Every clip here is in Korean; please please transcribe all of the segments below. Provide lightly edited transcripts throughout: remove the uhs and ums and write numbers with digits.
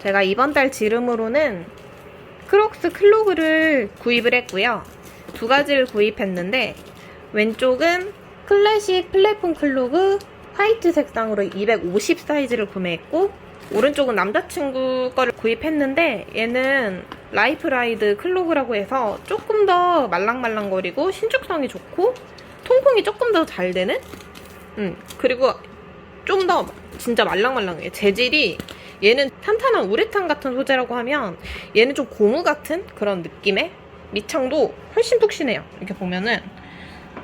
제가 이번 달 지름으로는 크록스 클로그를 구입을 했고요. 두 가지를 구입했는데 왼쪽은 클래식 플랫폼 클로그 화이트 색상으로 250 사이즈를 구매했고 오른쪽은 남자친구 거를 구입했는데 얘는 라이프라이드 클로그라고 해서 조금 더 말랑말랑거리고 신축성이 좋고 통풍이 조금 더 잘 되는 그리고 좀 더 진짜 말랑말랑해요. 재질이 얘는 탄탄한 우레탄 같은 소재라고 하면 얘는 좀 고무 같은 그런 느낌의 밑창도 훨씬 푹신해요. 이렇게 보면은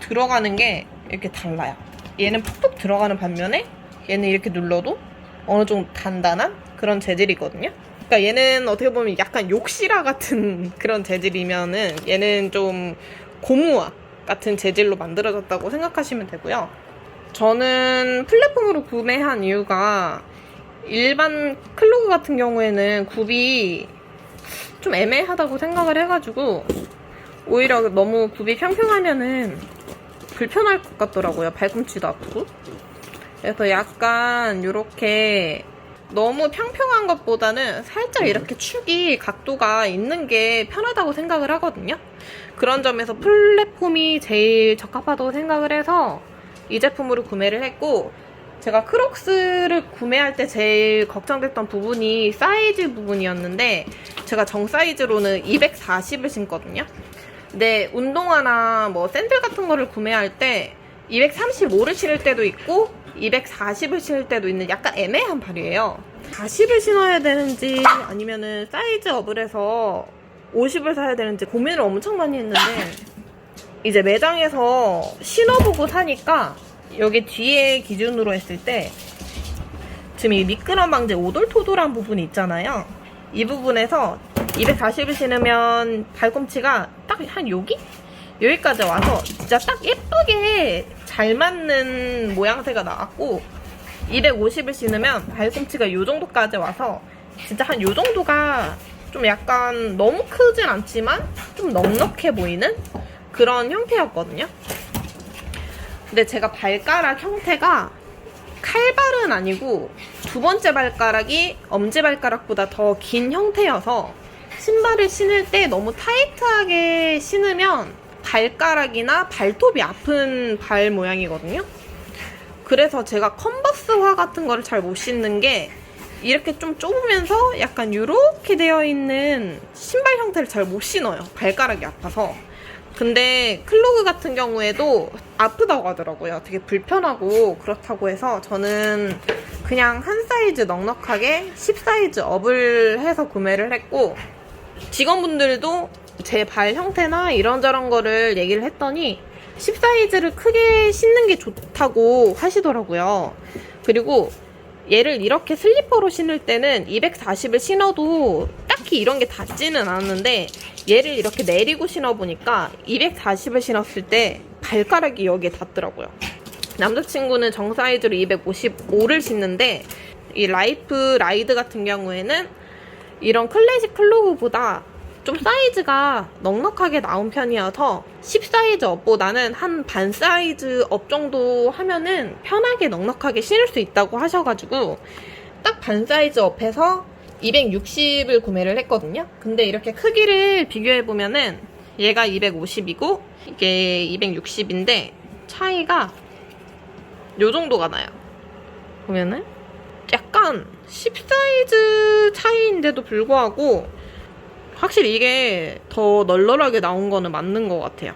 들어가는 게 이렇게 달라요. 얘는 푹푹 들어가는 반면에 얘는 이렇게 눌러도 어느 정도 단단한 그런 재질이거든요. 그러니까 얘는 어떻게 보면 약간 욕실화 같은 그런 재질이면은 얘는 좀 고무화 같은 재질로 만들어졌다고 생각하시면 되고요. 저는 플랫폼으로 구매한 이유가 일반 클로그 같은 경우에는 굽이 좀 애매하다고 생각을 해가지고 오히려 너무 굽이 평평하면은 불편할 것 같더라고요. 발꿈치도 아프고. 그래서 약간 이렇게 너무 평평한 것보다는 살짝 이렇게 축이 각도가 있는 게 편하다고 생각을 하거든요. 그런 점에서 플랫폼이 제일 적합하다고 생각을 해서 이 제품으로 구매를 했고, 제가 크록스를 구매할 때 제일 걱정됐던 부분이 사이즈 부분이었는데 제가 정 사이즈로는 240을 신거든요. 근데 운동화나 뭐 샌들 같은 거를 구매할 때 235를 신을 때도 있고 240을 신을 때도 있는 약간 애매한 발이에요. 40을 신어야 되는지 아니면은 사이즈 업을 해서 50을 사야 되는지 고민을 엄청 많이 했는데 이제 매장에서 신어보고 사니까 여기 뒤에 기준으로 했을 때 지금 이 미끄럼 방지 오돌토돌한 부분이 있잖아요. 이 부분에서 240을 신으면 발꿈치가 딱 한 여기까지 와서 진짜 딱 예쁘게 잘 맞는 모양새가 나왔고 250을 신으면 발꿈치가 요 정도까지 와서 진짜 한 요 정도가 좀 약간 너무 크진 않지만 좀 넉넉해 보이는 그런 형태였거든요. 근데 제가 발가락 형태가 칼발은 아니고 두 번째 발가락이 엄지발가락보다 더 긴 형태여서 신발을 신을 때 너무 타이트하게 신으면 발가락이나 발톱이 아픈 발 모양이거든요. 그래서 제가 컨버스화 같은 거를 잘 못 신는 게 이렇게 좀 좁으면서 약간 이렇게 되어 있는 신발 형태를 잘 못 신어요. 발가락이 아파서. 근데 클로그 같은 경우에도 아프다고 하더라고요. 되게 불편하고 그렇다고 해서 저는 그냥 한 사이즈 넉넉하게 10 사이즈 업을 해서 구매를 했고 직원분들도 제 발 형태나 이런저런 거를 얘기를 했더니 10 사이즈를 크게 신는 게 좋다고 하시더라고요. 그리고 얘를 이렇게 슬리퍼로 신을 때는 240을 신어도 딱히 이런 게 닿지는 않았는데 얘를 이렇게 내리고 신어보니까 240을 신었을 때 발가락이 여기에 닿더라고요. 남자친구는 정 사이즈로 255를 신는데 이 라이프 라이드 같은 경우에는 이런 클래식 클로그보다 좀 사이즈가 넉넉하게 나온 편이어서 10 사이즈 업보다는 한 반 사이즈 업 정도 하면은 편하게 넉넉하게 신을 수 있다고 하셔가지고 딱 반 사이즈 업해서 260을 구매를 했거든요. 근데 이렇게 크기를 비교해보면은 얘가 250이고 이게 260인데 차이가 요 정도가 나요. 보면은 약간 10 사이즈 차이인데도 불구하고 확실히 이게 더 널널하게 나온 거는 맞는 것 같아요.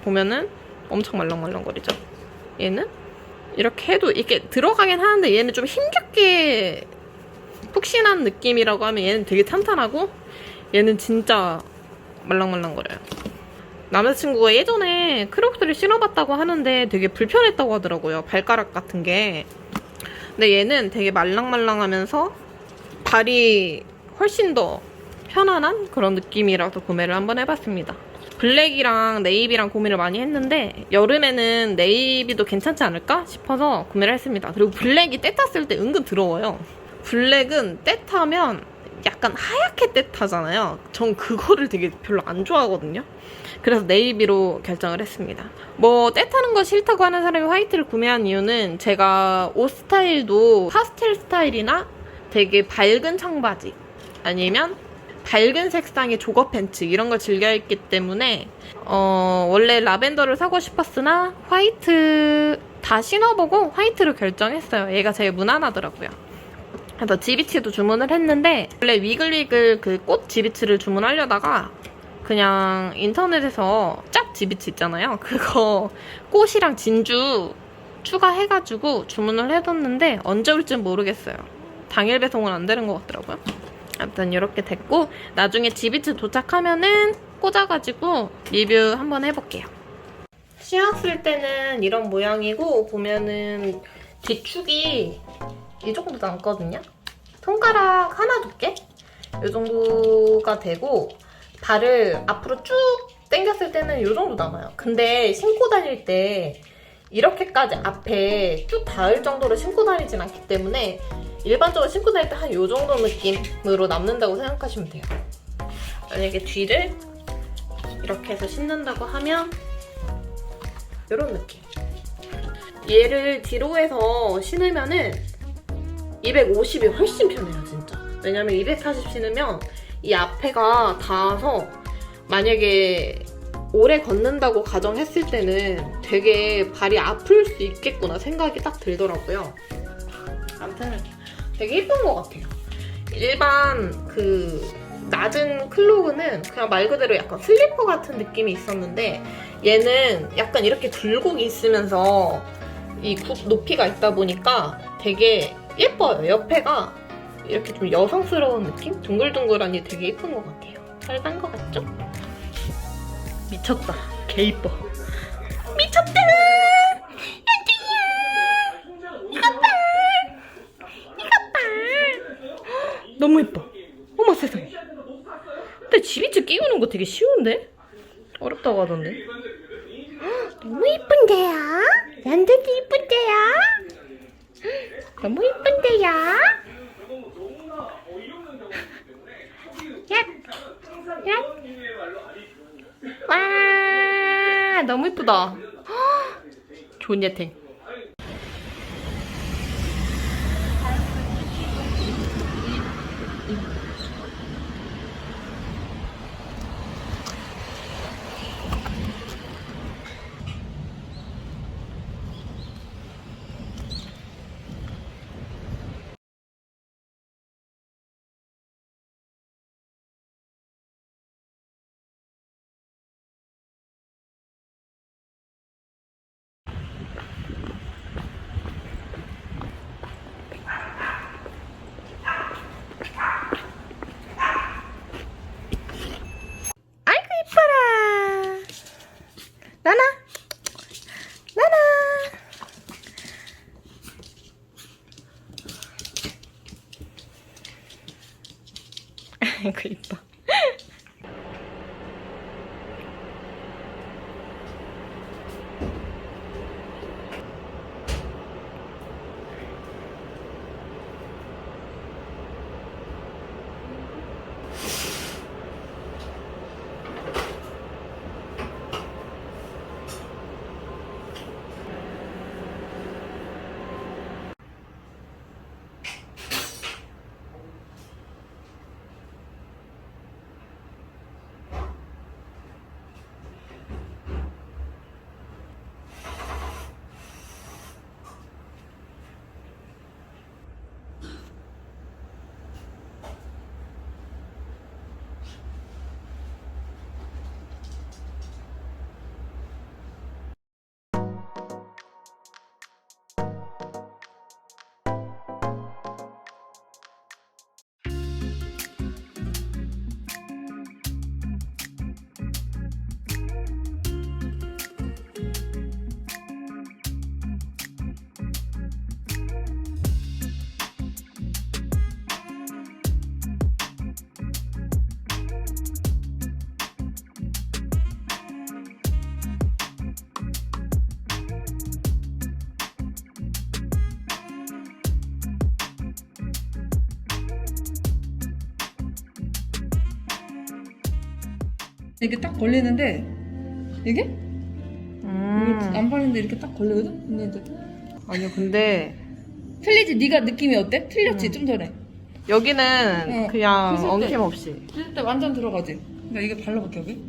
보면은 엄청 말랑말랑거리죠. 얘는 이렇게 해도 이렇게 들어가긴 하는데 얘는 좀 힘겹게 푹신한 느낌이라고 하면 얘는 되게 탄탄하고 얘는 진짜 말랑말랑거려요. 남자친구가 예전에 크록스를 신어봤다고 하는데 되게 불편했다고 하더라고요. 발가락 같은 게. 근데 얘는 되게 말랑말랑하면서 발이 훨씬 더 편안한 그런 느낌이라서 구매를 한번 해봤습니다. 블랙이랑 네이비랑 고민을 많이 했는데 여름에는 네이비도 괜찮지 않을까 싶어서 구매를 했습니다. 그리고 블랙이 때 탔을 때 은근 더러워요. 블랙은 때 타면 약간 하얗게 때 타잖아요. 전 그거를 되게 별로 안 좋아하거든요. 그래서 네이비로 결정을 했습니다. 뭐 때 타는 거 싫다고 하는 사람이 화이트를 구매한 이유는 제가 옷 스타일도 파스텔 스타일이나 되게 밝은 청바지 아니면 밝은 색상의 조거 팬츠 이런 걸 즐겨 입기 때문에 원래 라벤더를 사고 싶었으나 화이트 다 신어보고 화이트로 결정했어요. 얘가 제일 무난하더라고요. 그래서 지비치도 주문을 했는데 원래 위글위글 그 꽃 지비치를 주문하려다가 그냥 인터넷에서 짭 지비치 있잖아요. 그거 꽃이랑 진주 추가해가지고 주문을 해뒀는데 언제 올지 모르겠어요. 당일 배송은 안 되는 것 같더라고요. 아무튼 이렇게 됐고 나중에 지비치 도착하면은 꽂아가지고 리뷰 한번 해볼게요. 씌웠을 때는 이런 모양이고 보면은 뒤축이 이 정도 남거든요. 손가락 하나 두께? 이 정도가 되고 발을 앞으로 쭉 당겼을 때는 이 정도 남아요. 근데 신고 다닐 때 이렇게까지 앞에 쭉 닿을 정도로 신고 다니진 않기 때문에 일반적으로 신고 다닐 때 한 이 정도 느낌으로 남는다고 생각하시면 돼요. 만약에 뒤를 이렇게 해서 신는다고 하면 이런 느낌. 얘를 뒤로 해서 신으면은 250이 훨씬 편해요, 진짜. 왜냐면 240 신으면 이 앞에가 닿아서 만약에 오래 걷는다고 가정했을 때는 되게 발이 아플 수 있겠구나 생각이 딱 들더라고요. 아무튼 되게 예쁜 것 같아요. 일반 그 낮은 클로그는 그냥 말 그대로 약간 슬리퍼 같은 느낌이 있었는데 얘는 약간 이렇게 굴곡이 있으면서 이 굽 높이가 있다 보니까 되게 예뻐요. 옆에가 이렇게 좀 여성스러운 느낌? 둥글둥글하니 되게 예쁜 것 같아요. 잘 단 것 같죠? 미쳤다. 개 이뻐. 미쳤다! 이것 봐! 이것 봐! 너무 예뻐. 어머 세상에. 근데 지비치 끼우는 거 되게 쉬운데? 어렵다고 하던데. 너무 이쁜데요? 완전 이쁜데요? 너무 이쁜데요? 야! 야! 와! 너무 이쁘다. 좋은 예탱. 나나! 나나! 아이고 이뻐. 이렇게 딱 걸리는데 이게 안 발리는데 이렇게 딱 걸리거든? 근데 이제 아니요 근데 틀리지? 네가 느낌이 어때? 틀렸지? 좀 전에 여기는 그냥 씻을 때. 엉킴 없이. 씻을 때 완전 들어가지. 그러니까 이게 발라볼게 여기.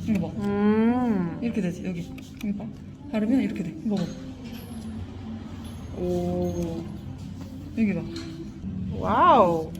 이거 봐. 이렇게 되지 여기. 여기 봐. 바르면 이렇게 돼. 이거 봐. 오. 여기 봐. 와우.